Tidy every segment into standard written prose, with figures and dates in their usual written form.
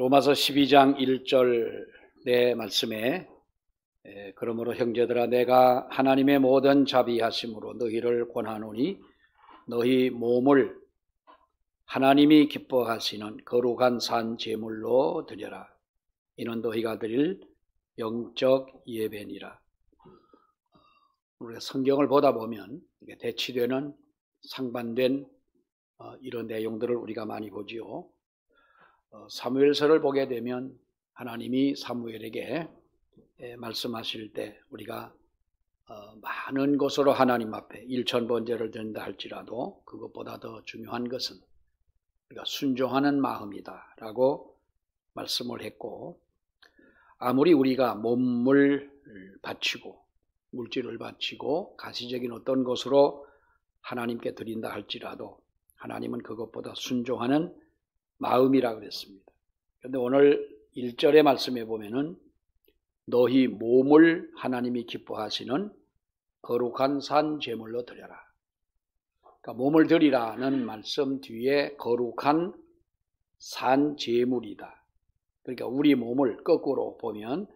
로마서 12장 1절의 말씀에 그러므로 형제들아 내가 하나님의 모든 자비하심으로 너희를 권하노니 너희 몸을 하나님이 기뻐하시는 거룩한 산 제물로 드려라. 이는 너희가 드릴 영적 예배니라. 우리가 성경을 보다 보면 대치되는 상반된 이런 내용들을 우리가 많이 보지요. 사무엘서를 보게 되면 하나님이 사무엘에게 말씀하실 때 우리가 많은 것으로 하나님 앞에 1000번제를 드린다 할지라도 그것보다 더 중요한 것은 우리가 순종하는 마음이다 라고 말씀을 했고, 아무리 우리가 몸을 바치고 물질을 바치고 가시적인 어떤 것으로 하나님께 드린다 할지라도 하나님은 그것보다 순종하는 마음이라 그랬습니다. 그런데 오늘 1절의 말씀에 보면은 너희 몸을 하나님이 기뻐하시는 거룩한 산 제물로 드려라. 그러니까 몸을 드리라는 말씀 뒤에 거룩한 산 제물이다. 그러니까 우리 몸을 거꾸로 보면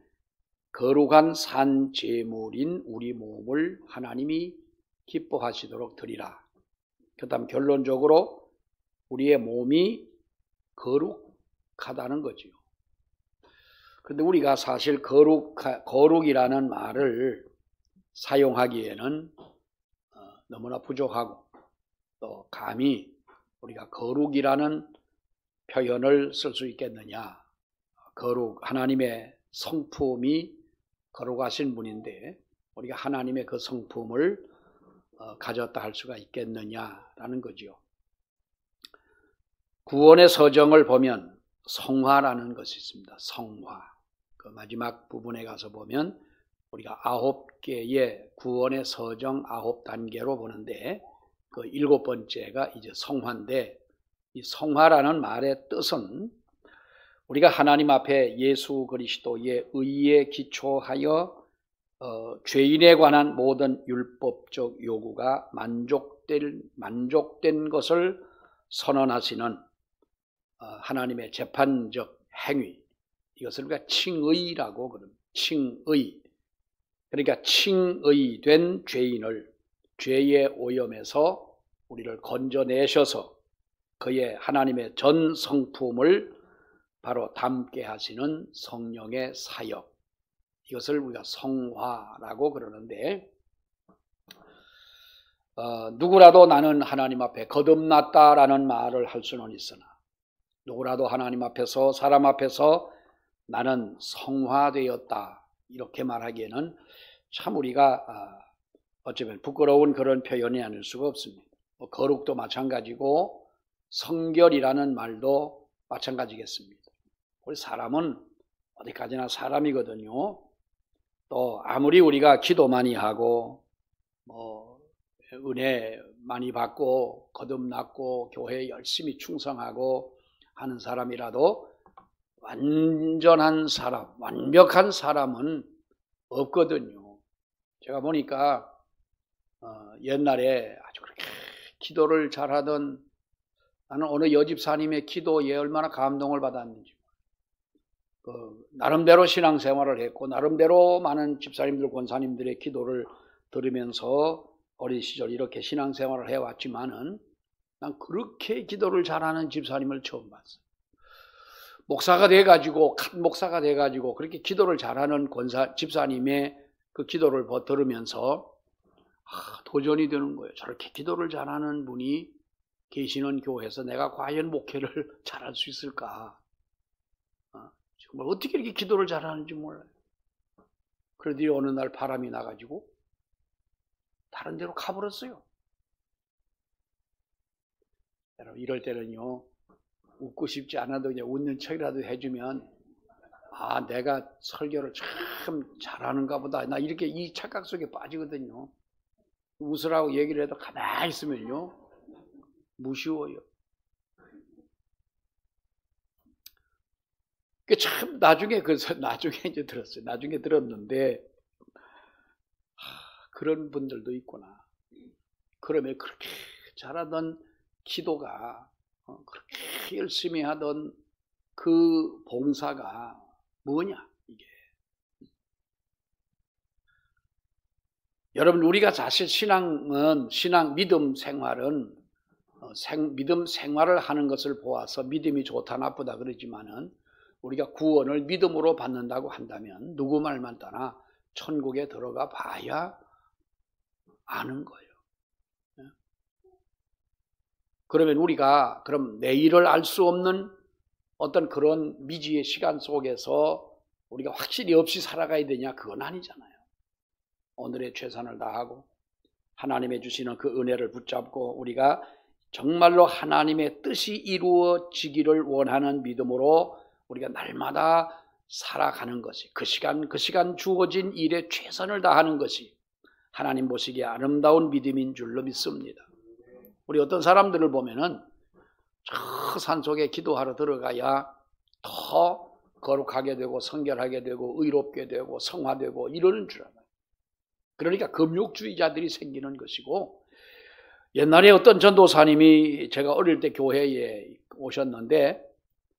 거룩한 산 제물인 우리 몸을 하나님이 기뻐하시도록 드리라. 그 다음 결론적으로 우리의 몸이 거룩하다는 거지요. 그런데 우리가 사실 거룩이라는 말을 사용하기에는 너무나 부족하고, 또 감히 우리가 거룩이라는 표현을 쓸 수 있겠느냐. 하나님의 성품이 거룩하신 분인데 우리가 하나님의 그 성품을 가졌다 할 수가 있겠느냐라는 거지요. 구원의 서정을 보면 성화라는 것이 있습니다. 성화. 그 마지막 부분에 가서 보면 우리가 9개의 구원의 서정 9단계로 보는데 그 7번째가 이제 성화인데, 이 성화라는 말의 뜻은 우리가 하나님 앞에 예수 그리스도의 의에 기초하여 죄인에 관한 모든 율법적 요구가 만족된 것을 선언하시는 하나님의 재판적 행위, 이것을 우리가 칭의라고 그럽니다. 칭의. 그러니까 칭의된 죄인을 죄의 오염에서 우리를 건져내셔서 그의 하나님의 전 성품을 바로 담게 하시는 성령의 사역, 이것을 우리가 성화라고 그러는데, 누구라도 나는 하나님 앞에 거듭났다라는 말을 할 수는 있으나 누구라도 하나님 앞에서 사람 앞에서 나는 성화되었다 이렇게 말하기에는 참 우리가 어쩌면 부끄러운 그런 표현이 아닐 수가 없습니다. 거룩도 마찬가지고 성결이라는 말도 마찬가지겠습니다. 우리 사람은 어디까지나 사람이거든요. 또 아무리 우리가 기도 많이 하고 은혜 많이 받고 거듭났고 교회에 열심히 충성하고 하는 사람이라도 완전한 사람, 완벽한 사람은 없거든요. 제가 보니까 옛날에 아주 그렇게 기도를 잘하던, 나는 어느 여집사님의 기도에 얼마나 감동을 받았는지, 나름대로 신앙생활을 했고 나름대로 많은 집사님들 권사님들의 기도를 들으면서 어린 시절 이렇게 신앙생활을 해왔지만은 난 그렇게 기도를 잘하는 집사님을 처음 봤어요. 목사가 돼가지고 칸 목사가 돼가지고 그렇게 기도를 잘하는 집사님의 그 기도를 들으면서 도전이 되는 거예요. 저렇게 기도를 잘하는 분이 계시는 교회에서 내가 과연 목회를 잘할 수 있을까? 정말 어떻게 이렇게 기도를 잘하는지 몰라요. 그러더니 어느 날 바람이 나가지고 다른 데로 가버렸어요. 여러분, 이럴 때는요, 웃고 싶지 않아도 그냥 웃는 척이라도 해주면 내가 설교를 참 잘하는가 보다, 나 이렇게 이 착각 속에 빠지거든요. 웃으라고 얘기를 해도 가만히 있으면요 무시워요. 참 나중에 이제 들었어요. 나중에 들었는데 그런 분들도 있구나. 그러면 그렇게 잘하던 기도가 그렇게 열심히 하던 그 봉사가 뭐냐 이게. 여러분 우리가 사실 믿음 생활은 믿음 생활을 하는 것을 보아서 믿음이 좋다 나쁘다 그러지만은 우리가 구원을 믿음으로 받는다고 한다면 누구 말만 따나 천국에 들어가 봐야 아는 거예요. 그러면 우리가 그럼 내일을 알 수 없는 어떤 그런 미지의 시간 속에서 우리가 확실히 없이 살아가야 되냐? 그건 아니잖아요. 오늘의 최선을 다하고 하나님의 주시는 그 은혜를 붙잡고 우리가 정말로 하나님의 뜻이 이루어지기를 원하는 믿음으로 우리가 날마다 살아가는 것이 그 시간 주어진 일에 최선을 다하는 것이 하나님 보시기에 아름다운 믿음인 줄로 믿습니다. 우리 어떤 사람들을 보면은 저 산속에 기도하러 들어가야 더 거룩하게 되고 성결하게 되고 의롭게 되고 성화되고 이러는 줄 알아요. 그러니까 금욕주의자들이 생기는 것이고, 옛날에 어떤 전도사님이 제가 어릴 때 교회에 오셨는데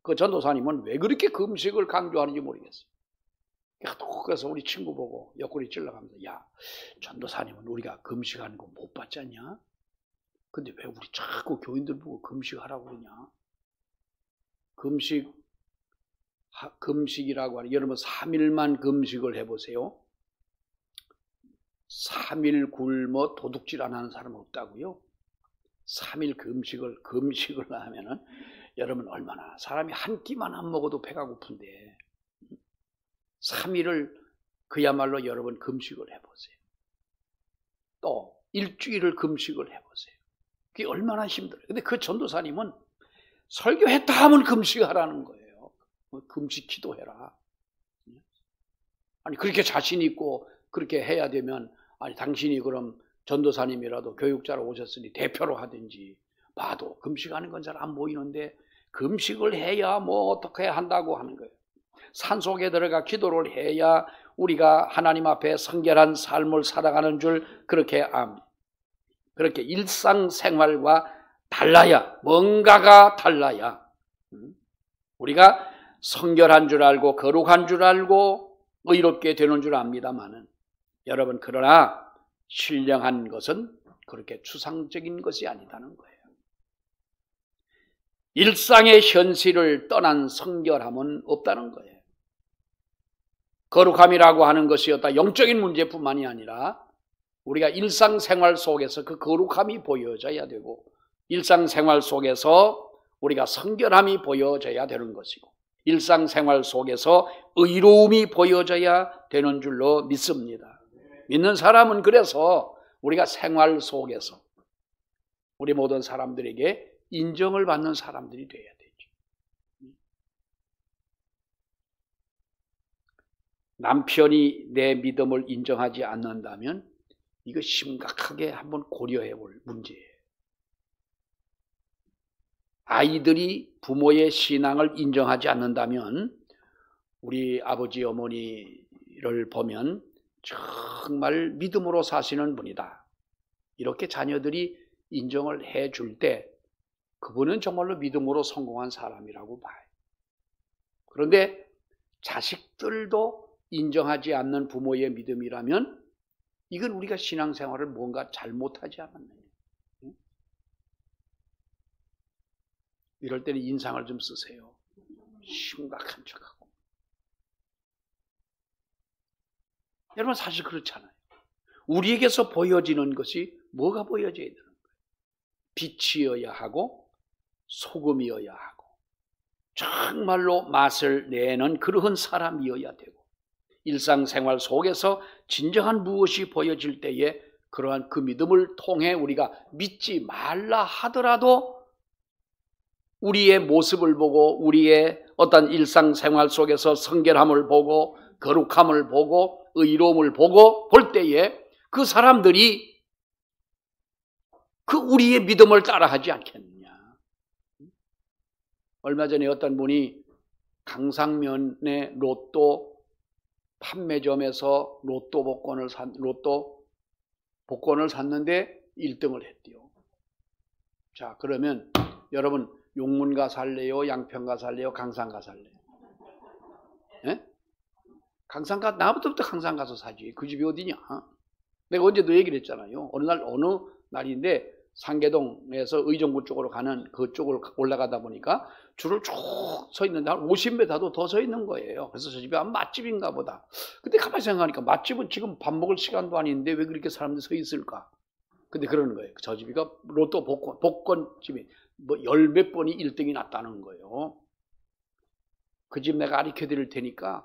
그 전도사님은 왜 그렇게 금식을 강조하는지 모르겠어요. 그래서 우리 친구 보고 옆구리 찔러가면서 야, 전도사님은 우리가 금식하는 거 못 봤지 않냐? 근데 왜 우리 자꾸 교인들 보고 금식하라고 그러냐? 금식이라고 하는, 여러분 3일만 금식을 해보세요. 3일 굶어 도둑질 안 하는 사람 없다고요? 3일 금식을 하면은 여러분 얼마나 사람이 한 끼만 안 먹어도 배가 고픈데 3일을 그야말로 여러분 금식을 해보세요. 또 일주일을 금식을 해보세요. 그게 얼마나 힘들어요. 근데 그 전도사님은 설교했다 하면 금식하라는 거예요. 금식 기도해라. 아니 그렇게 자신 있고 그렇게 해야 되면 아니 당신이 그럼 전도사님이라도 교육자로 오셨으니 대표로 하든지 봐도 금식하는 건 잘 안 보이는데 금식을 해야 뭐 어떻게 한다고 하는 거예요. 산속에 들어가 기도를 해야 우리가 하나님 앞에 성결한 삶을 살아가는 줄 그렇게 압니다. 그렇게 일상생활과 달라야, 뭔가가 달라야 우리가 성결한 줄 알고 거룩한 줄 알고 의롭게 되는 줄 압니다만은 여러분 그러나 신령한 것은 그렇게 추상적인 것이 아니다는 거예요. 일상의 현실을 떠난 성결함은 없다는 거예요. 거룩함이라고 하는 것이 어떤 영적인 문제뿐만이 아니라 우리가 일상생활 속에서 그 거룩함이 보여져야 되고 일상생활 속에서 우리가 성결함이 보여져야 되는 것이고 일상생활 속에서 의로움이 보여져야 되는 줄로 믿습니다. 믿는 사람은 그래서 우리가 생활 속에서 우리 모든 사람들에게 인정을 받는 사람들이 돼야 되죠. 남편이 내 믿음을 인정하지 않는다면 이거 심각하게 한번 고려해 볼 문제예요. 아이들이 부모의 신앙을 인정하지 않는다면 우리 아버지 어머니를 보면 정말 믿음으로 사시는 분이다. 이렇게 자녀들이 인정을 해줄 때 그분은 정말로 믿음으로 성공한 사람이라고 봐요. 그런데 자식들도 인정하지 않는 부모의 믿음이라면 이건 우리가 신앙생활을 뭔가 잘못하지 않았느냐. 이럴 때는 인상을 좀 쓰세요. 심각한 척하고. 여러분 사실 그렇잖아요. 우리에게서 보여지는 것이 뭐가 보여져야 되는 거예요? 빛이어야 하고 소금이어야 하고 정말로 맛을 내는 그러한 사람이어야 되고 일상생활 속에서 진정한 무엇이 보여질 때에 그러한 그 믿음을 통해 우리가 믿지 말라 하더라도 우리의 모습을 보고 우리의 어떤 일상생활 속에서 성결함을 보고 거룩함을 보고 의로움을 보고 볼 때에 그 사람들이 그 우리의 믿음을 따라하지 않겠느냐. 얼마 전에 어떤 분이 강상면의 로또 판매점에서 로또 복권을 샀는데 1등을 했대요. 자, 그러면 여러분 용문가 살래요? 양평가 살래요? 강산가 살래요? 예? 강산가, 나부터부터 강산 가서 사지. 그 집이 어디냐? 내가 언제도 얘기를 했잖아요. 어느 날인데 상계동에서 의정부 쪽으로 가는 그쪽을 올라가다 보니까 줄을 쭉 서 있는데 한 50m도 더 서 있는 거예요. 그래서 저 집이 아마 맛집인가 보다. 근데 가만히 생각하니까 맛집은 지금 밥 먹을 시간도 아닌데 왜 그렇게 사람들이 서 있을까? 근데 그러는 거예요. 저 집이가 로또 복권집이 뭐 열 몇 번이 1등이 났다는 거예요. 그 집 내가 가르쳐 드릴 테니까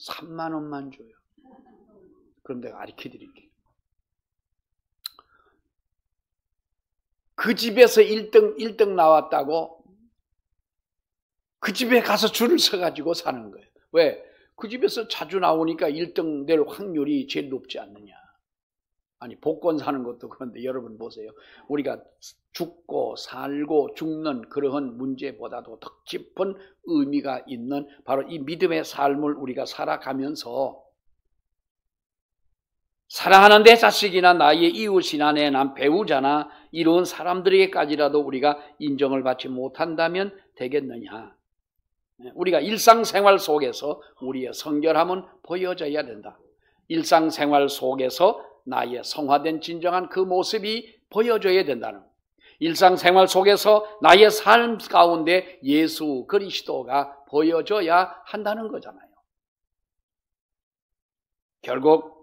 3만 원만 줘요. 그럼 내가 가르쳐 드릴게요. 그 집에서 1등 나왔다고 그 집에 가서 줄을 서가지고 사는 거예요. 왜? 그 집에서 자주 나오니까 1등 될 확률이 제일 높지 않느냐. 아니, 복권 사는 것도 그런데 여러분 보세요. 우리가 죽고 살고 죽는 그러한 문제보다도 더 깊은 의미가 있는 바로 이 믿음의 삶을 우리가 살아가면서 사랑하는 내 자식이나 나의 이웃이나 내 남 배우자나 이런 사람들에게까지라도 우리가 인정을 받지 못한다면 되겠느냐. 우리가 일상생활 속에서 우리의 성결함은 보여져야 된다. 일상생활 속에서 나의 성화된 진정한 그 모습이 보여져야 된다는, 일상생활 속에서 나의 삶 가운데 예수 그리스도가 보여져야 한다는 거잖아요. 결국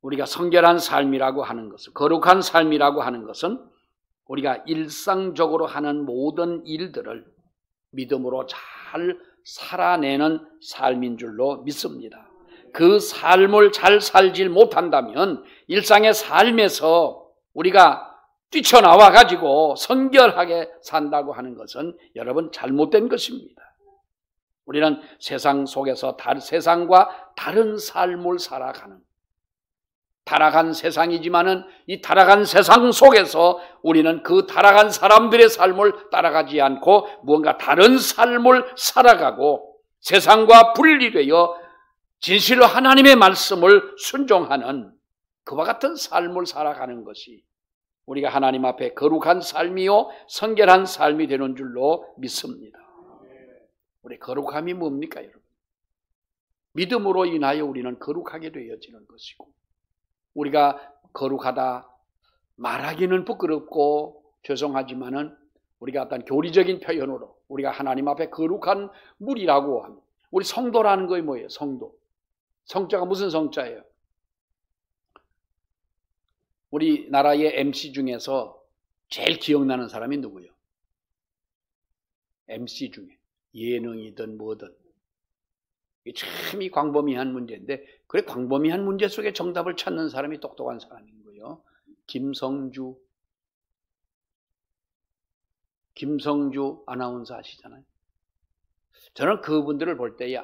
우리가 성결한 삶이라고 하는 것은, 거룩한 삶이라고 하는 것은 우리가 일상적으로 하는 모든 일들을 믿음으로 잘 살아내는 삶인 줄로 믿습니다. 그 삶을 잘 살지 못한다면 일상의 삶에서 우리가 뛰쳐나와 가지고 성결하게 산다고 하는 것은 여러분 잘못된 것입니다. 우리는 세상 속에서 세상과 다른 삶을 살아가는, 타락한 세상이지만은 이 타락한 세상 속에서 우리는 그 타락한 사람들의 삶을 따라가지 않고 무언가 다른 삶을 살아가고 세상과 분리되어 진실로 하나님의 말씀을 순종하는 그와 같은 삶을 살아가는 것이 우리가 하나님 앞에 거룩한 삶이요 성결한 삶이 되는 줄로 믿습니다. 우리 거룩함이 뭡니까, 여러분? 믿음으로 인하여 우리는 거룩하게 되어지는 것이고, 우리가 거룩하다 말하기는 부끄럽고 죄송하지만은 우리가 어떤 교리적인 표현으로 우리가 하나님 앞에 거룩한 물이라고 합니다. 우리 성도라는 거이 뭐예요? 성도. 성자가 무슨 성자예요? 우리나라의 MC 중에서 제일 기억나는 사람이 누구예요? MC 중에 예능이든 뭐든 이게 참 이 광범위한 문제인데, 그래 광범위한 문제 속에 정답을 찾는 사람이 똑똑한 사람인 거예요. 김성주 아나운서 아시잖아요. 저는 그분들을 볼 때에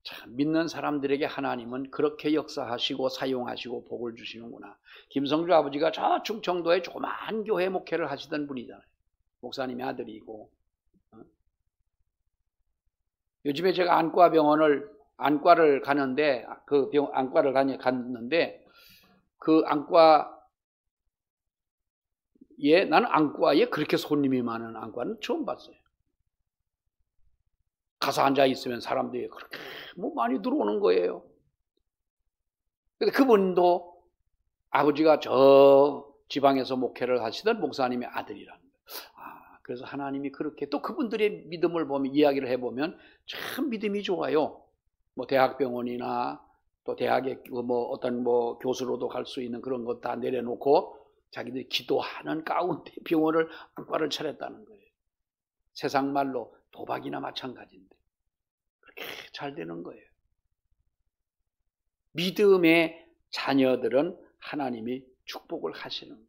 참 믿는 사람들에게 하나님은 그렇게 역사하시고 사용하시고 복을 주시는구나. 김성주 아버지가 저 충청도에 조그만 교회 목회를 하시던 분이잖아요. 목사님의 아들이고. 요즘에 제가 안과를 가는데 갔는데 그 안과에, 나는 안과에 그렇게 손님이 많은 안과는 처음 봤어요. 가서 앉아 있으면 사람들이 그렇게 많이 들어오는 거예요. 근데 그분도 아버지가 저 지방에서 목회를 하시던 목사님의 아들이라는 거예요. 그래서 하나님이 그렇게, 또 그분들의 믿음을 보면, 이야기를 해보면 참 믿음이 좋아요. 대학병원이나 또 대학의 어떤 교수로도 갈 수 있는 그런 것 다 내려놓고 자기들이 기도하는 가운데 병원을, 안과를 차렸다는 거예요. 세상 말로 도박이나 마찬가지인데 그렇게 잘 되는 거예요. 믿음의 자녀들은 하나님이 축복을 하시는 거예요.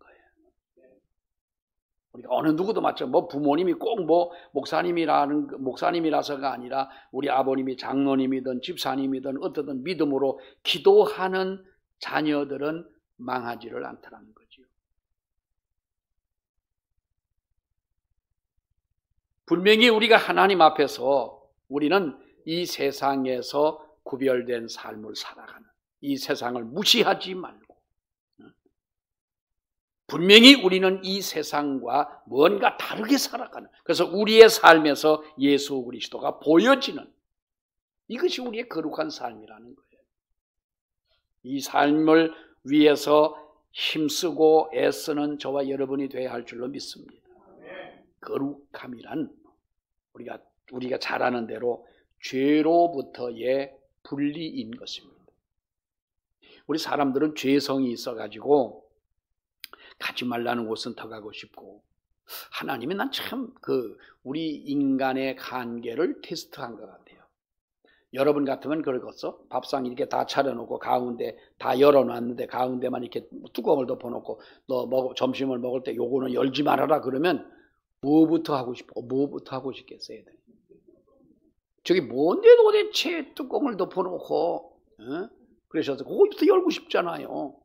우리가 어느 누구도 마찬가지로 부모님이 꼭 목사님이라서가 아니라 우리 아버님이 장로님이든 집사님이든 어떠든 믿음으로 기도하는 자녀들은 망하지를 않더라는 거죠. 분명히 우리가 하나님 앞에서 우리는 이 세상에서 구별된 삶을 살아가는, 이 세상을 무시하지 말고 분명히 우리는 이 세상과 뭔가 다르게 살아가는, 그래서 우리의 삶에서 예수 그리스도가 보여지는, 이것이 우리의 거룩한 삶이라는 거예요. 이 삶을 위해서 힘쓰고 애쓰는 저와 여러분이 되어야 할 줄로 믿습니다. 거룩함이란 우리가 잘 아는 대로 죄로부터의 분리인 것입니다. 우리 사람들은 죄성이 있어가지고 가지 말라는 곳은 더 가고 싶고, 하나님이 난 참 우리 인간의 한계를 테스트한 것 같아요. 여러분 같으면 그러겠어? 밥상 이렇게 다 차려놓고 가운데 다 열어놨는데 가운데만 이렇게 뚜껑을 덮어놓고 너 점심을 먹을 때 요거는 열지 말아라 그러면 뭐부터 하고 싶어? 뭐부터 하고 싶겠어요? 저기 뭔데 도대체 뚜껑을 덮어놓고 그러셔서 그거부터 열고 싶잖아요.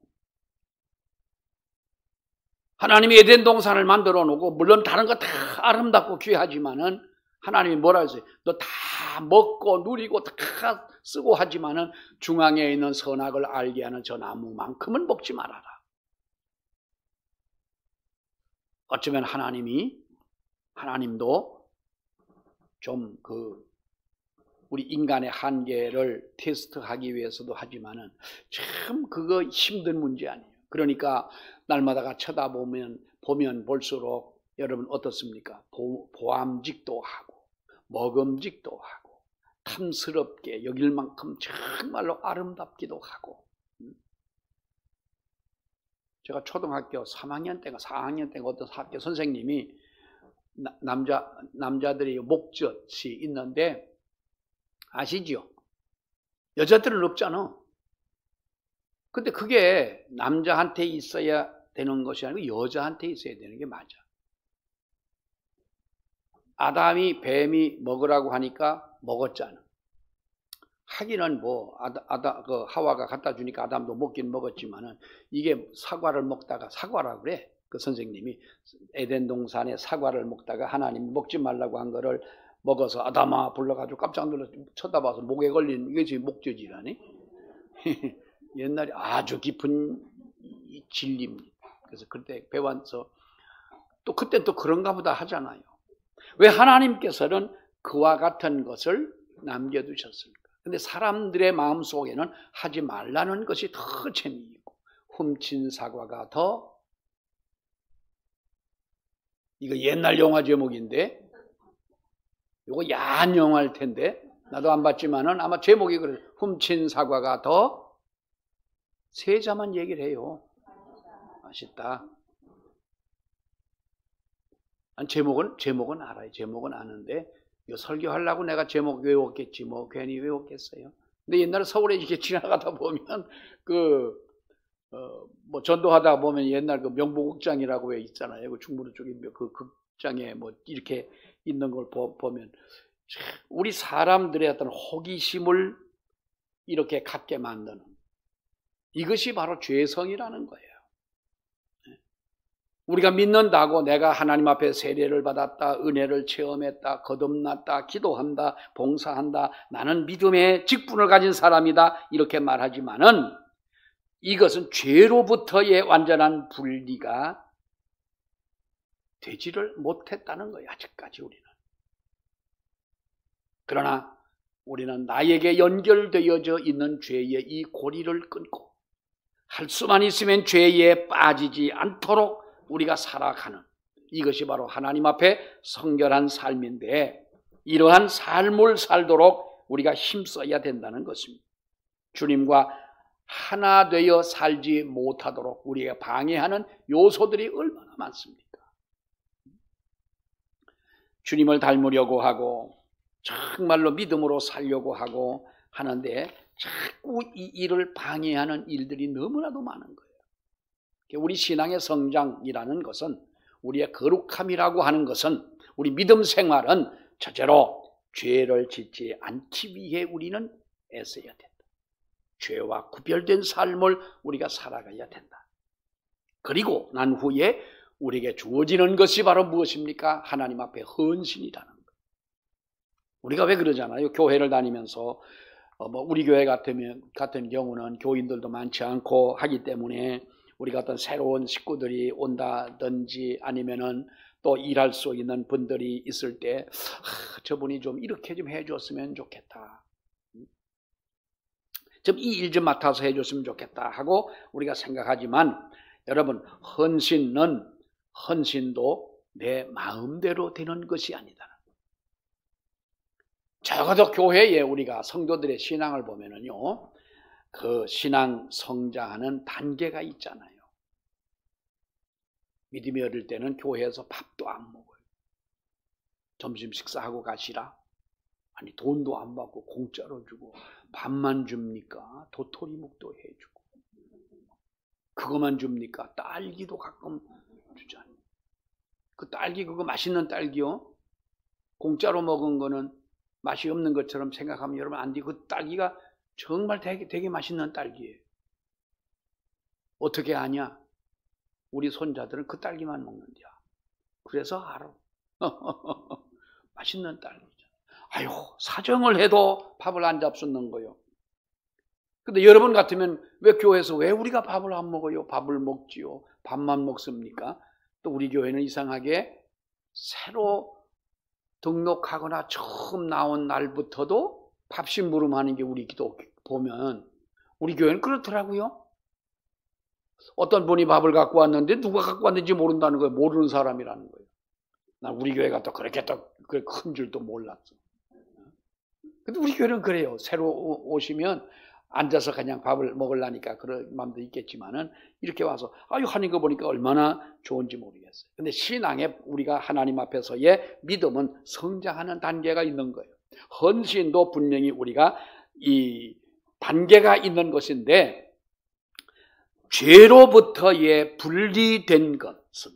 하나님이 에덴 동산을 만들어 놓고 물론 다른 거 다 아름답고 귀하지만은 하나님이 뭐라 했어요? 너 다 먹고 누리고 다 쓰고 하지만은 중앙에 있는 선악을 알게 하는 저 나무만큼은 먹지 말아라. 어쩌면 하나님도 좀 우리 인간의 한계를 테스트하기 위해서도 하지만은 참 그거 힘든 문제 아니에요. 그러니까 날마다가 쳐다보면 볼수록 여러분 어떻습니까? 보암직도 하고 먹음직도 하고 탐스럽게 여길 만큼 정말로 아름답기도 하고. 제가 초등학교 3학년 때가 4학년 때가 어떤 학교 선생님이 남자들이 목젖이 있는데 아시죠? 여자들은 없잖아. 근데 그게 남자한테 있어야 되는 것이 아니고 여자한테 있어야 되는 게 맞아. 아담이 뱀이 먹으라고 하니까 먹었잖아. 하기는 하와가 갖다 주니까 아담도 먹긴 먹었지만은 이게 사과를 먹다가 사과라 그래. 그 선생님이 에덴 동산에 사과를 먹다가 하나님 먹지 말라고 한 거를 먹어서 아담아 불러가지고 깜짝 놀라서 쳐다봐서 목에 걸린 이게 지금 목젖이라니. 옛날에 아주 깊은 진리입니다. 그래서 그때 배워서 또 그때 또 그런가 보다 하잖아요. 왜 하나님께서는 그와 같은 것을 남겨두셨습니까? 근데 사람들의 마음속에는 하지 말라는 것이 더 재미있고, 훔친 사과가 더, 이거 옛날 영화 제목인데 이거 야한 영화일 텐데 나도 안 봤지만은 아마 제목이 그래. 훔친 사과가 더 세자만 얘기를 해요. 맛있다. 제목은 알아요. 제목은 아는데 이거 설교하려고 내가 제목 외웠겠지 뭐 괜히 외웠겠어요. 근데 옛날에 서울에 이렇게 지나가다 보면 뭐 전도하다 보면 옛날 그 명보극장이라고 왜 있잖아요. 그 충무로 쪽에 그 극장에 뭐 이렇게 있는 걸 보면 우리 사람들의 어떤 호기심을 이렇게 갖게 만드는 이것이 바로 죄성이라는 거예요. 우리가 믿는다고 내가 하나님 앞에 세례를 받았다, 은혜를 체험했다, 거듭났다, 기도한다, 봉사한다, 나는 믿음의 직분을 가진 사람이다 이렇게 말하지만은 이것은 죄로부터의 완전한 분리가 되지를 못했다는 거예요. 아직까지 우리는. 그러나 우리는 나에게 연결되어져 있는 죄의 이 고리를 끊고 할 수만 있으면 죄에 빠지지 않도록 우리가 살아가는 이것이 바로 하나님 앞에 성결한 삶인데 이러한 삶을 살도록 우리가 힘써야 된다는 것입니다. 주님과 하나 되어 살지 못하도록 우리가 방해하는 요소들이 얼마나 많습니까? 주님을 닮으려고 하고 정말로 믿음으로 살려고 하고 하는데 자꾸 이 일을 방해하는 일들이 너무나도 많은 거예요. 우리 신앙의 성장이라는 것은 우리의 거룩함이라고 하는 것은 우리 믿음 생활은 첫째로 죄를 짓지 않기 위해 우리는 애써야 된다. 죄와 구별된 삶을 우리가 살아가야 된다. 그리고 난 후에 우리에게 주어지는 것이 바로 무엇입니까? 하나님 앞에 헌신이라는 것. 우리가 왜 그러잖아요. 교회를 다니면서 우리 교회 같은 경우는 교인들도 많지 않고 하기 때문에 우리가 어떤 새로운 식구들이 온다든지 아니면은 또 일할 수 있는 분들이 있을 때 저분이 좀 이렇게 좀 해줬으면 좋겠다. 좀 이 일 좀 맡아서 해줬으면 좋겠다 하고 우리가 생각하지만 여러분 헌신도 내 마음대로 되는 것이 아니다. 적어도 교회에 우리가 성도들의 신앙을 보면은요, 그 신앙 성장하는 단계가 있잖아요. 믿음이 어릴 때는 교회에서 밥도 안 먹어요. 점심 식사하고 가시라. 아니 돈도 안 받고 공짜로 주고 밥만 줍니까? 도토리묵도 해주고 그거만 줍니까? 딸기도 가끔 주잖아요. 그 딸기 그거 맛있는 딸기요. 공짜로 먹은 거는 맛이 없는 것처럼 생각하면 여러분 안 돼. 그 딸기가 정말 되게 맛있는 딸기예요. 어떻게 아냐? 우리 손자들은 그 딸기만 먹는데야. 그래서 알아. 맛있는 딸기죠. 아유, 사정을 해도 밥을 안 잡수는 거요. 근데 여러분 같으면 왜 교회에서 왜 우리가 밥을 안 먹어요? 밥을 먹지요. 밥만 먹습니까? 또 우리 교회는 이상하게 새로 등록하거나 처음 나온 날부터도 밥심부름하는 게 우리 기도 보면 우리 교회는 그렇더라고요. 어떤 분이 밥을 갖고 왔는데 누가 갖고 왔는지 모른다는 거예요. 모르는 사람이라는 거예요. 난 우리 교회가 또 그렇게 또 큰 줄도 몰랐어. 근데 우리 교회는 그래요. 새로 오시면 앉아서 그냥 밥을 먹으려니까 그런 마음도 있겠지만은 이렇게 와서 아유 하는 거 보니까 얼마나 좋은지 모르겠어요. 근데 신앙에 우리가 하나님 앞에서의 믿음은 성장하는 단계가 있는 거예요. 헌신도 분명히 우리가 이 단계가 있는 것인데 죄로부터의 분리된 것은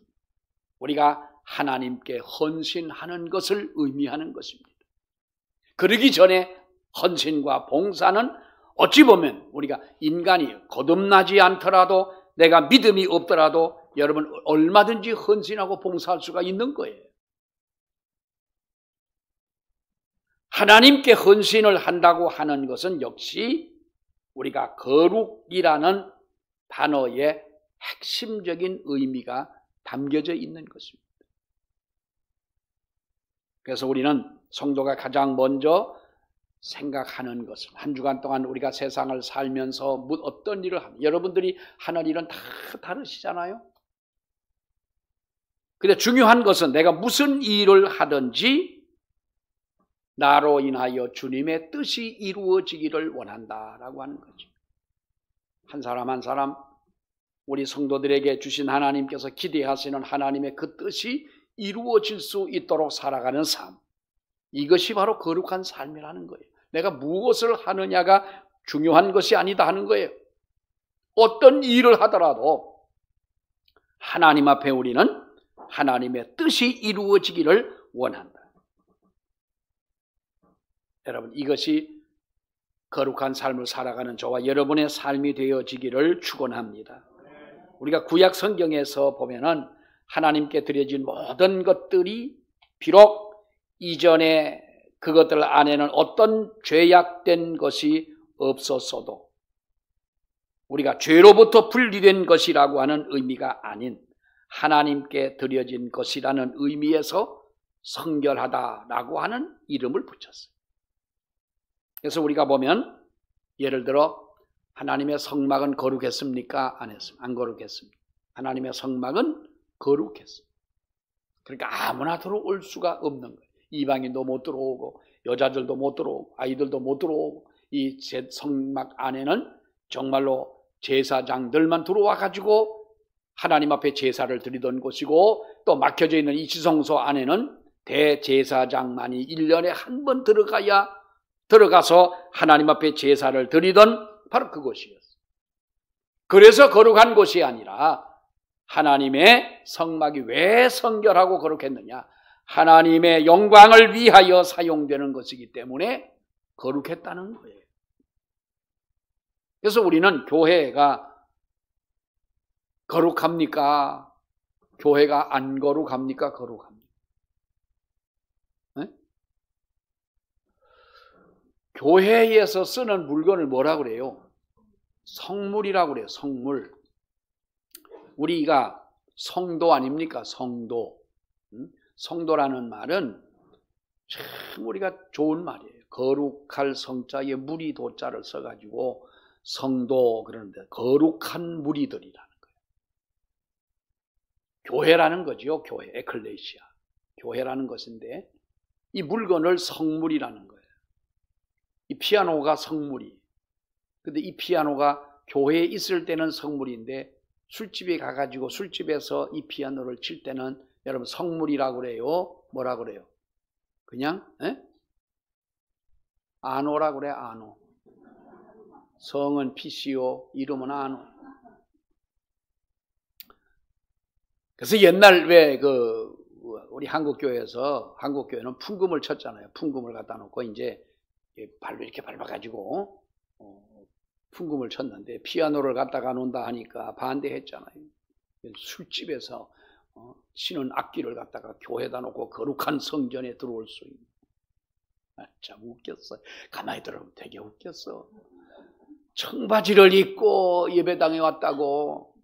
우리가 하나님께 헌신하는 것을 의미하는 것입니다. 그러기 전에 헌신과 봉사는 어찌 보면 우리가 인간이 거듭나지 않더라도 내가 믿음이 없더라도 여러분 얼마든지 헌신하고 봉사할 수가 있는 거예요. 하나님께 헌신을 한다고 하는 것은 역시 우리가 거룩이라는 단어의 핵심적인 의미가 담겨져 있는 것입니다. 그래서 우리는 성도가 가장 먼저 생각하는 것은 한 주간 동안 우리가 세상을 살면서 어떤 일을 하는 여러분들이 하는 일은 다 다르시잖아요. 근데 중요한 것은 내가 무슨 일을 하든지 나로 인하여 주님의 뜻이 이루어지기를 원한다라고 하는 거죠. 한 사람 한 사람 우리 성도들에게 주신 하나님께서 기대하시는 하나님의 그 뜻이 이루어질 수 있도록 살아가는 삶. 이것이 바로 거룩한 삶이라는 거예요. 내가 무엇을 하느냐가 중요한 것이 아니다 하는 거예요. 어떤 일을 하더라도 하나님 앞에 우리는 하나님의 뜻이 이루어지기를 원한다. 여러분 이것이 거룩한 삶을 살아가는 저와 여러분의 삶이 되어지기를 축원합니다. 우리가 구약 성경에서 보면은 하나님께 드려진 모든 것들이 비록 이전에 그것들 안에는 어떤 죄악된 것이 없었어도 우리가 죄로부터 분리된 것이라고 하는 의미가 아닌 하나님께 드려진 것이라는 의미에서 성결하다라고 하는 이름을 붙였어요. 그래서 우리가 보면 예를 들어 하나님의 성막은 거룩했습니까? 안 했습니까? 안 거룩했습니다. 하나님의 성막은 거룩했습니다. 그러니까 아무나 들어올 수가 없는 거예요. 이방인도 못 들어오고 여자들도 못 들어오고 아이들도 못 들어오고 이 성막 안에는 정말로 제사장들만 들어와 가지고 하나님 앞에 제사를 드리던 곳이고 또 막혀져 있는 이 지성소 안에는 대제사장만이 1년에 한 번 들어가서 하나님 앞에 제사를 드리던 바로 그곳이었어요. 그래서 거룩한 곳이 아니라 하나님의 성막이 왜 성결하고 거룩했느냐? 하나님의 영광을 위하여 사용되는 것이기 때문에 거룩했다는 거예요. 그래서 우리는 교회가 거룩합니까? 교회가 안 거룩합니까? 거룩합니까? 네? 교회에서 쓰는 물건을 뭐라 그래요? 성물이라고 그래요. 성물. 우리가 성도 아닙니까? 성도. 성도라는 말은 참 우리가 좋은 말이에요. 거룩할 성자에 무리 도자를 써가지고 성도 그러는데 거룩한 무리들이라는 거예요. 교회라는 거죠. 교회, 에클레시아. 교회라는 것인데 이 물건을 성물이라는 거예요. 이 피아노가 성물이. 근데 이 피아노가 교회에 있을 때는 성물인데 술집에 가가지고 술집에서 이 피아노를 칠 때는 여러분 성물이라고 그래요? 뭐라 그래요? 그냥 아노라고 그래. 아노. 성은 PCO, 이름은 아노. 그래서 옛날 왜 우리 한국교회는 풍금을 쳤잖아요. 풍금을 갖다 놓고 이제 발로 이렇게 밟아가지고 풍금을 쳤는데 피아노를 갖다가 놓는다 하니까 반대했잖아요. 술집에서 치는 악기를 갖다가 교회에다 놓고 거룩한 성전에 들어올 수 있는. 참 웃겼어요. 가만히 들어보면 되게 웃겼어. 청바지를 입고 예배당에 왔다고.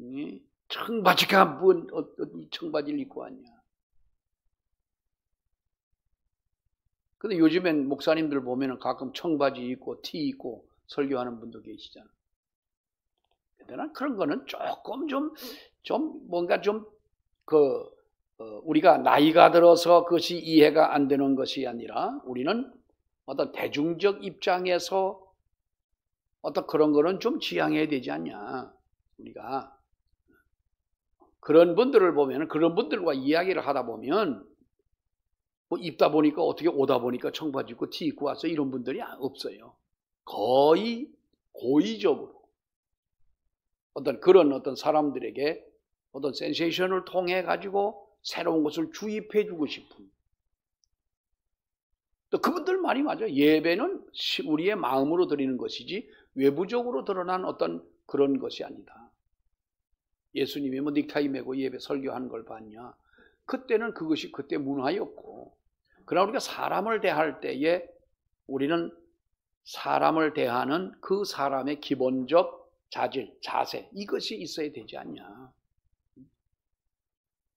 청바지가 뭔 어떤 청바지를 입고 왔냐. 근데 요즘엔 목사님들 보면은 가끔 청바지 입고 티 입고 설교하는 분도 계시잖아. 근데 난 그런 거는 조금 뭔가 우리가 나이가 들어서 그것이 이해가 안 되는 것이 아니라 우리는 어떤 대중적 입장에서 어떤 그런 거는 좀 지양해야 되지 않냐. 우리가 그런 분들을 보면 그런 분들과 이야기를 하다 보면 뭐 입다 보니까 어떻게 오다 보니까 청바지 입고 티 입고 와서 이런 분들이 없어요. 거의 고의적으로 어떤 사람들에게 어떤 센세이션을 통해 가지고 새로운 것을 주입해 주고 싶은. 또 그분들 말이 맞아요. 예배는 우리의 마음으로 드리는 것이지 외부적으로 드러난 어떤 그런 것이 아니다. 예수님이 뭐 넥타이 메고 예배 설교하는 걸 봤냐. 그때는 그것이 그때 문화였고, 그러나 우리가 사람을 대할 때에 우리는 사람을 대하는 그 사람의 기본적 자질, 자세, 이것이 있어야 되지 않냐.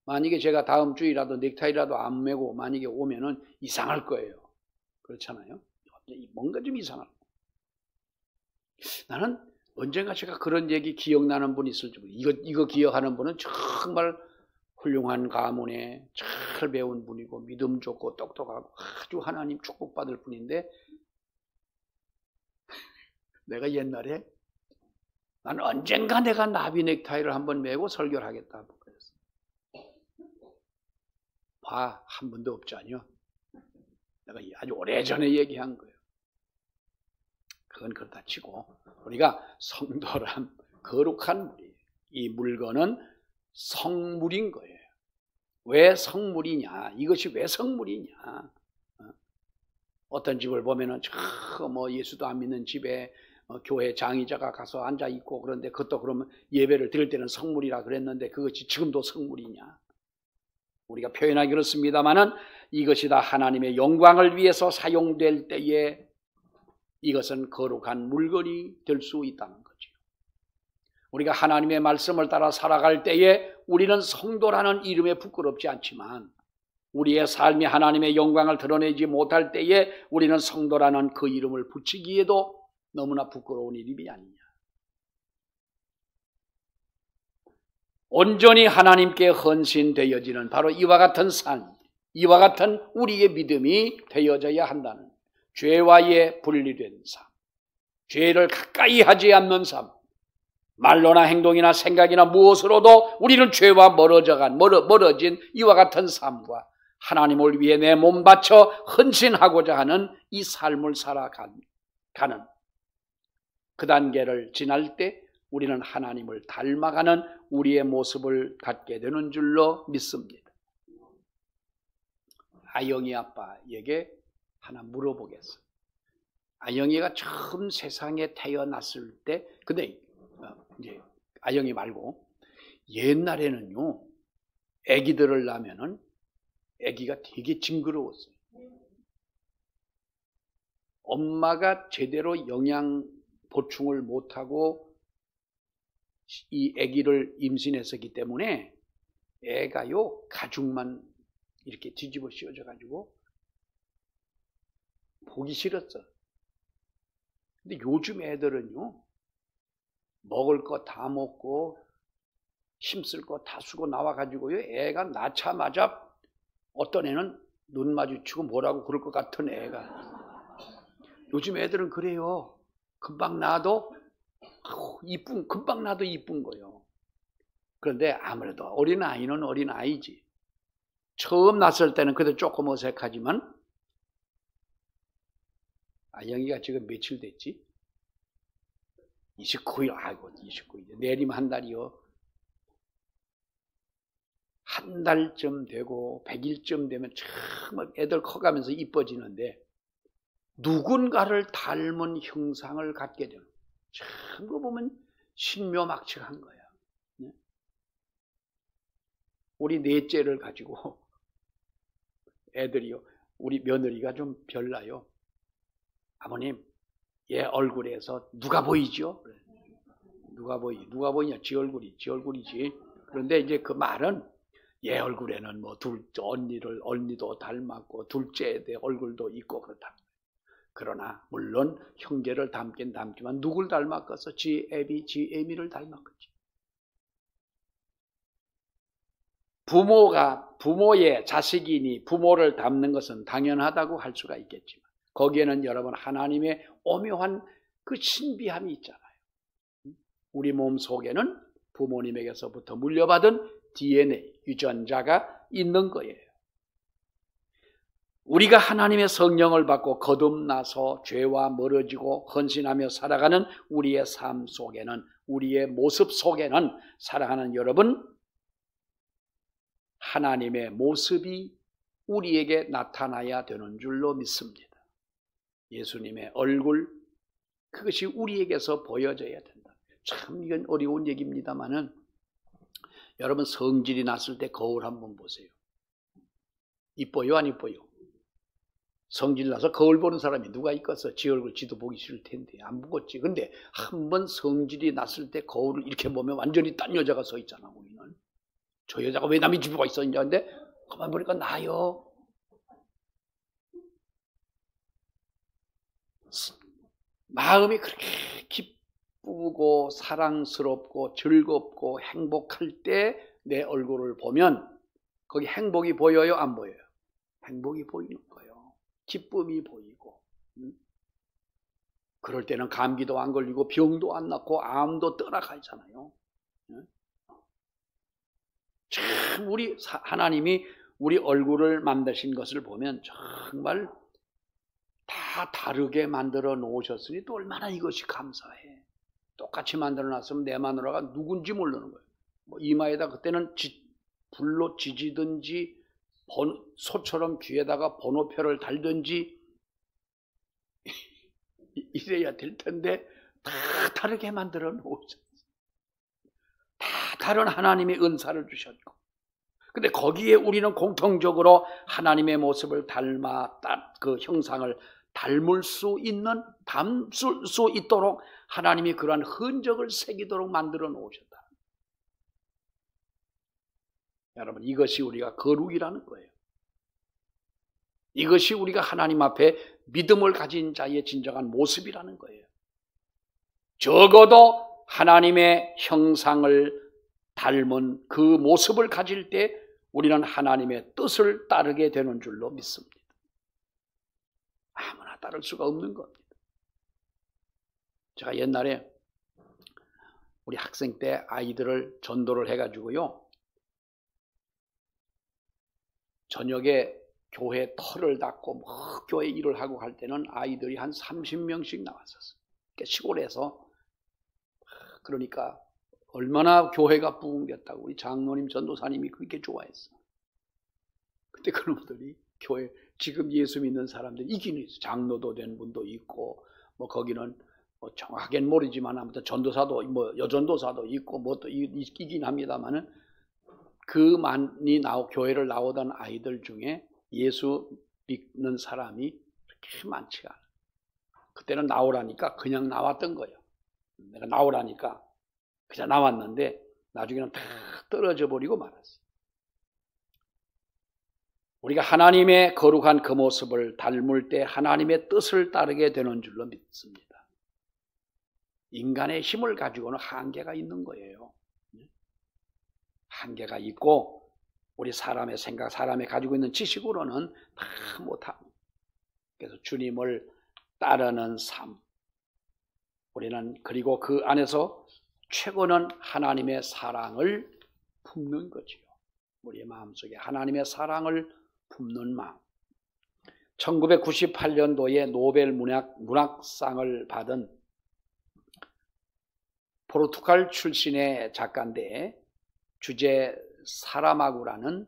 만약에 제가 다음 주이라도 넥타이라도 안 메고 만약에 오면은 이상할 거예요. 그렇잖아요. 뭔가 좀 이상할 거예요. 나는 언젠가 제가 그런 얘기 기억나는 분이 있을지 모르겠어요. 이거 기억하는 분은 정말 훌륭한 가문에 잘 배운 분이고 믿음 좋고 똑똑하고 아주 하나님 축복받을 분인데, 내가 옛날에 난 언젠가 내가 나비 넥타이를 한번 메고 설교를 하겠다 그랬어. 봐, 한 번도 없잖아요. 내가 아주 오래전에 얘기한 거예요. 그건 그렇다 치고 우리가 성도란 거룩한 물이에요. 이 물건은 성물인 거예요. 왜 성물이냐? 이것이 왜 성물이냐? 어떤 집을 보면은 뭐 예수도 안 믿는 집에 교회 장의자가 가서 앉아 있고, 그런데 그것도 그러면 예배를 드릴 때는 성물이라 그랬는데 그것이 지금도 성물이냐? 우리가 표현하기 그렇습니다만은 이것이 다 하나님의 영광을 위해서 사용될 때에 이것은 거룩한 물건이 될 수 있다는 거죠. 우리가 하나님의 말씀을 따라 살아갈 때에 우리는 성도라는 이름에 부끄럽지 않지만, 우리의 삶이 하나님의 영광을 드러내지 못할 때에 우리는 성도라는 그 이름을 붙이기에도 너무나 부끄러운 일이 아니냐. 온전히 하나님께 헌신되어지는 바로 이와 같은 삶, 이와 같은 우리의 믿음이 되어져야 한다는, 죄와의 분리된 삶, 죄를 가까이 하지 않는 삶, 말로나 행동이나 생각이나 무엇으로도 우리는 죄와 멀어진 이와 같은 삶과 하나님을 위해 내 몸 바쳐 헌신하고자 하는 이 삶을 살아가는 그 단계를 지날 때 우리는 하나님을 닮아가는 우리의 모습을 갖게 되는 줄로 믿습니다. 아영이 아빠에게 하나 물어보겠어요. 아영이가 처음 세상에 태어났을 때, 근데 이제 아영이 말고 옛날에는요, 아기들을 낳으면은 아기가 되게 징그러웠어요. 엄마가 제대로 영양 보충을 못하고 이 아기를 임신했었기 때문에 애가요 가죽만 이렇게 뒤집어 씌워져 가지고 보기 싫었어. 근데 요즘 애들은요 먹을 거 다 먹고 힘쓸 거 다 쓰고 나와 가지고요 애가 낳자마자 어떤 애는 눈 마주치고 뭐라고 그럴 것 같은 애가 요즘 애들은 그래요. 금방 낳아도 금방 낳아도 이쁜 거예요. 그런데 아무래도 어린아이는 어린아이지. 처음 낳았을 때는 그래도 조금 어색하지만 영희가 지금 며칠 됐지? 29일. 아이고 29일. 내리면 한 달이요. 한 달쯤 되고 100일쯤 되면 정말 애들 커가면서 이뻐지는데 누군가를 닮은 형상을 갖게 되는 참 그거 보면 신묘막측한 거야. 우리 넷째를 가지고 애들이요. 우리 며느리가 좀 별나요. 아버님, 얘 얼굴에서 누가 보이죠? 누가 보이냐? 지 얼굴이지. 그런데 이제 그 말은 얘 얼굴에는 뭐 언니도 닮았고 둘째 애 얼굴도 있고 그렇다. 그러나 물론 형제를 닮긴 닮지만 누굴 닮았겠어? 지 애미를 닮았겠지. 부모의 자식이니 부모를 닮는 것은 당연하다고 할 수가 있겠지만 거기에는 여러분 하나님의 오묘한 그 신비함이 있잖아요. 우리 몸 속에는 부모님에게서부터 물려받은 DNA, 유전자가 있는 거예요. 우리가 하나님의 성령을 받고 거듭나서 죄와 멀어지고 헌신하며 살아가는 우리의 삶 속에는, 우리의 모습 속에는 살아가는 여러분, 하나님의 모습이 우리에게 나타나야 되는 줄로 믿습니다. 예수님의 얼굴, 그것이 우리에게서 보여져야 된다. 참 이건 어려운 얘기입니다만은 여러분 성질이 났을 때 거울 한번 보세요. 이뻐요 안 이뻐요? 성질 나서 거울 보는 사람이 누가 있겠어? 지 얼굴 지도 보기 싫을 텐데 안 보겠지. 근데 한번 성질이 났을 때 거울을 이렇게 보면 완전히 딴 여자가 서 있잖아. 우리는 저 여자가 왜 남의 집에 와 있었냐 근데 가만 보니까 나요. 마음이 그렇게 기쁘고 사랑스럽고 즐겁고 행복할 때 내 얼굴을 보면 거기 행복이 보여요 안 보여요? 행복이 보이는 거예요. 기쁨이 보이고. 그럴 때는 감기도 안 걸리고 병도 안 낫고 암도 떠나가잖아요. 참 우리 하나님이 우리 얼굴을 만드신 것을 보면 정말 다 다르게 만들어 놓으셨으니 또 얼마나 이것이 감사해. 똑같이 만들어 놨으면 내 마누라가 누군지 모르는 거예요. 뭐 이마에다 그때는 불로 지지든지 소처럼 귀에다가 번호표를 달든지 이래야 될 텐데 다 다르게 만들어 놓으셨어요. 다 다른 하나님의 은사를 주셨고, 근데 거기에 우리는 공통적으로 하나님의 모습을 닮아 그 형상을 닮을 수 있도록 하나님이 그러한 흔적을 새기도록 만들어 놓으셨다. 여러분 이것이 우리가 거룩이라는 거예요. 이것이 우리가 하나님 앞에 믿음을 가진 자의 진정한 모습이라는 거예요. 적어도 하나님의 형상을 닮은 그 모습을 가질 때 우리는 하나님의 뜻을 따르게 되는 줄로 믿습니다. 아무나 따를 수가 없는 겁니다. 제가 옛날에 우리 학생 때 아이들을 전도를 해가지고요. 저녁에 교회 털을 닦고 교회 일을 하고 할 때는 아이들이 한 30명씩 나왔었어요. 그러니까 시골에서. 그러니까 얼마나 교회가 부흥됐다고 우리 장로님 전도사님이 그렇게 좋아했어. 그때 그놈들이 교회 지금 예수 믿는 사람들 있긴 있어. 장로도 된 분도 있고 뭐 거기는 뭐 정확하게는 모르지만 아무튼 전도사도 뭐 여전도사도 있고 뭐 또 있긴 합니다만은 그 많이 교회를 나오던 아이들 중에 예수 믿는 사람이 그렇게 많지가 않아. 그때는 나오라니까 그냥 나왔던 거예요. 내가 나오라니까 그냥 나왔는데 나중에는 다 떨어져 버리고 말았어요. 우리가 하나님의 거룩한 그 모습을 닮을 때 하나님의 뜻을 따르게 되는 줄로 믿습니다. 인간의 힘을 가지고는 한계가 있는 거예요. 한계가 있고 우리 사람의 생각, 사람이 가지고 있는 지식으로는 다 못합니다. 그래서 주님을 따르는 삶, 우리는 그리고 그 안에서 최고는 하나님의 사랑을 품는 거지요. 우리의 마음속에 하나님의 사랑을 품는 마음. 1998년도에 노벨 문학상을 받은 포르투갈 출신의 작가인데 주제 사라마구라는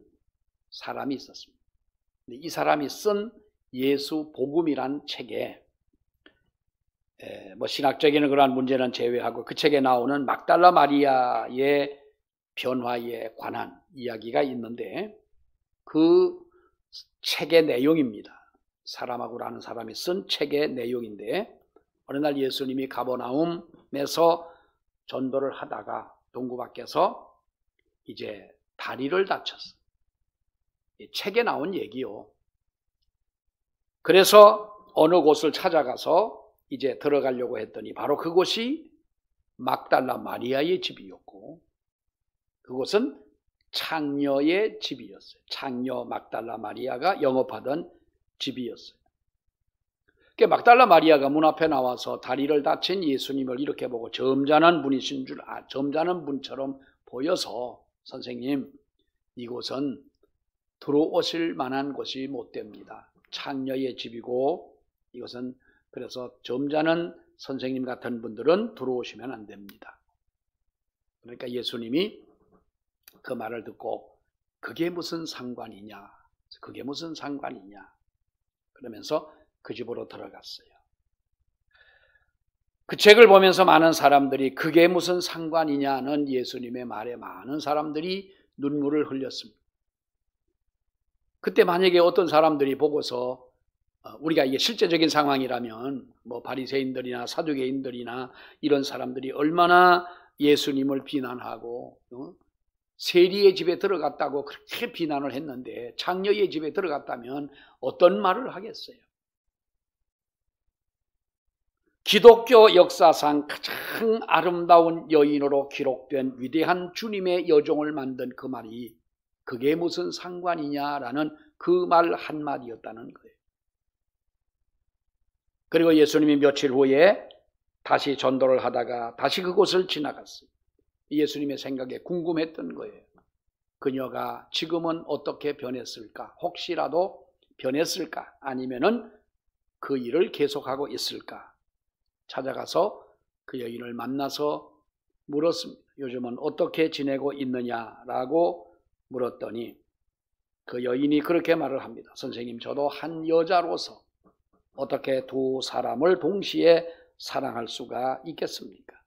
사람이 있었습니다. 이 사람이 쓴 예수 복음이란 책에 신학적인 그러한 문제는 제외하고 그 책에 나오는 막달라 마리아의 변화에 관한 이야기가 있는데 그 책의 내용입니다. 사라마구라는 사람이 쓴 책의 내용인데 어느 날 예수님이 가버나움에서 전도를 하다가 동구 밖에서 이제 다리를 다쳤어요. 책에 나온 얘기요. 그래서 어느 곳을 찾아가서 이제 들어가려고 했더니 바로 그곳이 막달라 마리아의 집이었고 그곳은 창녀의 집이었어요. 창녀 막달라 마리아가 영업하던 집이었어요. 막달라 마리아가 문 앞에 나와서 다리를 다친 예수님을 이렇게 보고 점잖은 분이신 점잖은 분처럼 보여서 선생님, 이곳은 들어오실 만한 곳이 못 됩니다. 창녀의 집이고 이것은 그래서 점잖은 선생님 같은 분들은 들어오시면 안 됩니다. 그러니까 예수님이 그 말을 듣고 그게 무슨 상관이냐? 그게 무슨 상관이냐? 그러면서 그 집으로 들어갔어요. 그 책을 보면서 많은 사람들이 그게 무슨 상관이냐는 예수님의 말에 많은 사람들이 눈물을 흘렸습니다. 그때 만약에 어떤 사람들이 보고서 우리가 이게 실제적인 상황이라면 바리새인들이나 사두개인들이나 이런 사람들이 얼마나 예수님을 비난하고 세리의 집에 들어갔다고 그렇게 비난을 했는데 창녀의 집에 들어갔다면 어떤 말을 하겠어요? 기독교 역사상 가장 아름다운 여인으로 기록된 위대한 주님의 여종을 만든 그 말이 그게 무슨 상관이냐라는 그 말 한마디였다는 거예요. 그리고 예수님이 며칠 후에 다시 전도를 하다가 다시 그곳을 지나갔어요. 예수님의 생각에 궁금했던 거예요. 그녀가 지금은 어떻게 변했을까? 혹시라도 변했을까? 아니면은 그 일을 계속하고 있을까? 찾아가서 그 여인을 만나서 물었습니다. 요즘은 어떻게 지내고 있느냐라고 물었더니 그 여인이 그렇게 말을 합니다. 선생님, 저도 한 여자로서 어떻게 두 사람을 동시에 사랑할 수가 있겠습니까?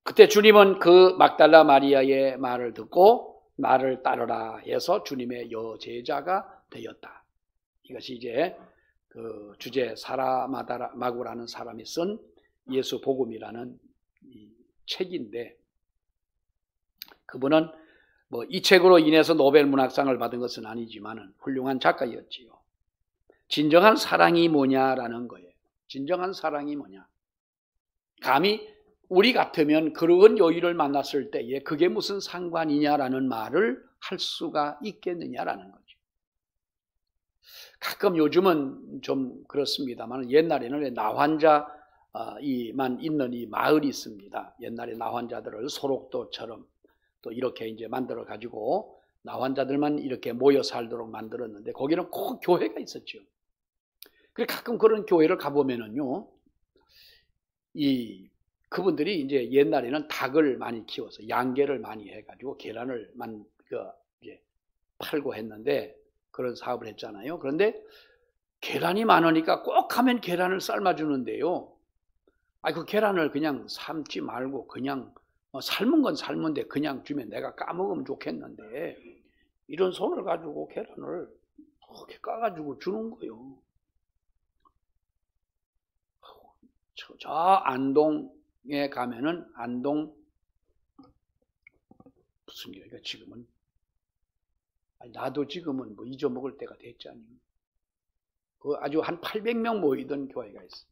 그때 주님은 그 막달라 마리아의 말을 듣고 나를 따르라 해서 주님의 여제자가 되었다. 이것이 이제 그 주제 사라마구라는 사람이 쓴 예수 복음이라는 이 책인데 그분은 이 책으로 인해서 노벨 문학상을 받은 것은 아니지만 훌륭한 작가였지요. 진정한 사랑이 뭐냐라는 거예요. 진정한 사랑이 뭐냐. 감히 우리 같으면 그런 여인을 만났을 때에 그게 무슨 상관이냐라는 말을 할 수가 있겠느냐라는 거죠. 가끔 요즘은 좀 그렇습니다만 옛날에는 나환자만 있는 이 마을이 있습니다. 옛날에 나환자들을 소록도처럼 또 이렇게 이제 만들어 가지고 나환자들만 이렇게 모여 살도록 만들었는데 거기는 꼭 교회가 있었죠. 그래 가끔 그런 교회를 가보면은요, 그분들이 이제 옛날에는 닭을 많이 키워서 양계를 많이 해가지고 계란을 이제 팔고 했는데 그런 사업을 했잖아요. 그런데 계란이 많으니까 꼭 하면 계란을 삶아주는데요. 그 계란을 그냥 삶지 말고 그냥 삶은 건 삶은데 그냥 주면 내가 까먹으면 좋겠는데 이런 손을 가지고 계란을 이렇게 까가지고 주는 거예요. 저 안동 가면은 안동 무슨 교회가 지금은 나도 지금은 뭐 잊어먹을 때가 됐지 않니? 그 아주 한 800명 모이던 교회가 있어.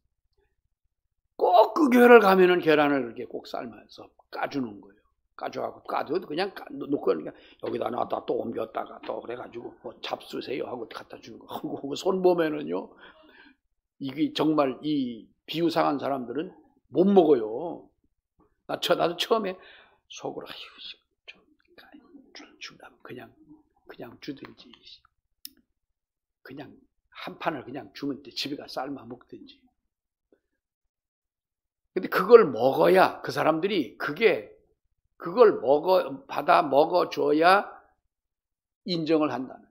꼭 그 교회를 가면은 계란을 이렇게 꼭 삶아서 까주는 거예요. 까줘갖고 까줘도 그냥 놓고 그냥 여기다 놨다 또 옮겼다가 또 그래가지고 뭐 잡수세요 하고 갖다 주는 거. 하고 손 보면은요, 이게 정말 이 비유상한 사람들은 못 먹어요. 나도 처음에 속으로 좀 주라면 그냥 주든지, 그냥 한 판을 그냥 주면 돼. 집에 가 삶아 먹든지. 근데 그걸 먹어야 그 사람들이 그걸 받아 먹어줘야 인정을 한다는.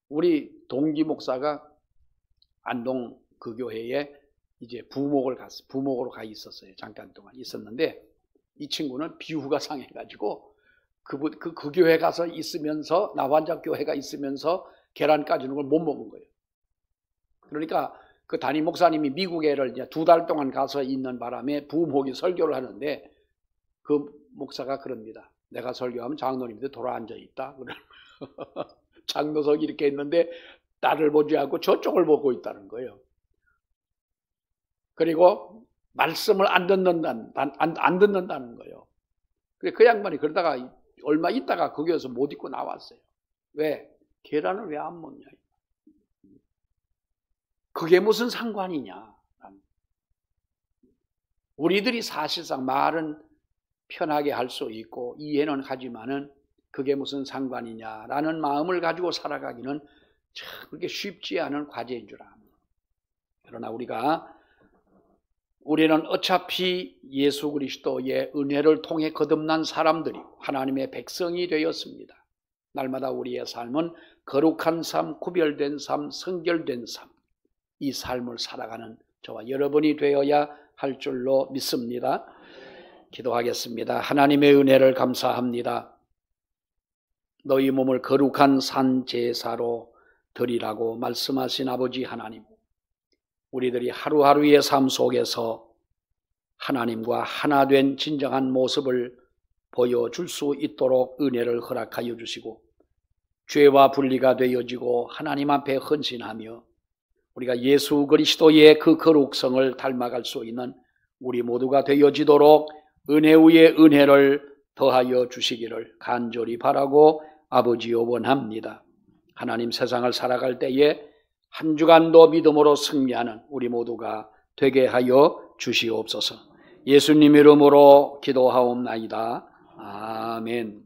우리 동기 목사가 안동 그 교회에 이제 부목으로 가 있었어요. 잠깐 동안 있었는데 이 친구는 비후가 상해가지고 그 교회 가서 있으면서 나환자 교회가 있으면서 계란 까주는 걸 못 먹은 거예요. 그러니까 그 담임 목사님이 미국에를 이제 2달 동안 가서 있는 바람에 부목이 설교를 하는데 그 목사가 그럽니다. 내가 설교하면 장로님들 돌아앉아 있다. 장로석이 이렇게 있는데 나를 보지 않고 저쪽을 보고 있다는 거예요. 그리고 말씀을 안 듣는다는 거예요. 그 양반이 그러다가 얼마 있다가 거기에서 못 입고 나왔어요. 왜? 계란을 왜 안 먹냐? 그게 무슨 상관이냐? 우리들이 사실상 말은 편하게 할 수 있고 이해는 하지만은 그게 무슨 상관이냐라는 마음을 가지고 살아가기는 참 그렇게 쉽지 않은 과제인 줄 압니다. 그러나 우리는 어차피 예수 그리스도의 은혜를 통해 거듭난 사람들이고 하나님의 백성이 되었습니다. 날마다 우리의 삶은 거룩한 삶, 구별된 삶, 성결된 삶, 이 삶을 살아가는 저와 여러분이 되어야 할 줄로 믿습니다. 기도하겠습니다. 하나님의 은혜를 감사합니다. 너희 몸을 거룩한 산 제사로 드리라고 말씀하신 아버지 하나님, 우리들이 하루하루의 삶 속에서 하나님과 하나 된 진정한 모습을 보여줄 수 있도록 은혜를 허락하여 주시고 죄와 분리가 되어지고 하나님 앞에 헌신하며 우리가 예수 그리스도의 그 거룩성을 닮아갈 수 있는 우리 모두가 되어지도록 은혜 위에 은혜를 더하여 주시기를 간절히 바라고 아버지여 원합니다. 하나님, 세상을 살아갈 때에 한 주간도 믿음으로 승리하는 우리 모두가 되게 하여 주시옵소서. 예수님 이름으로 기도하옵나이다. 아멘.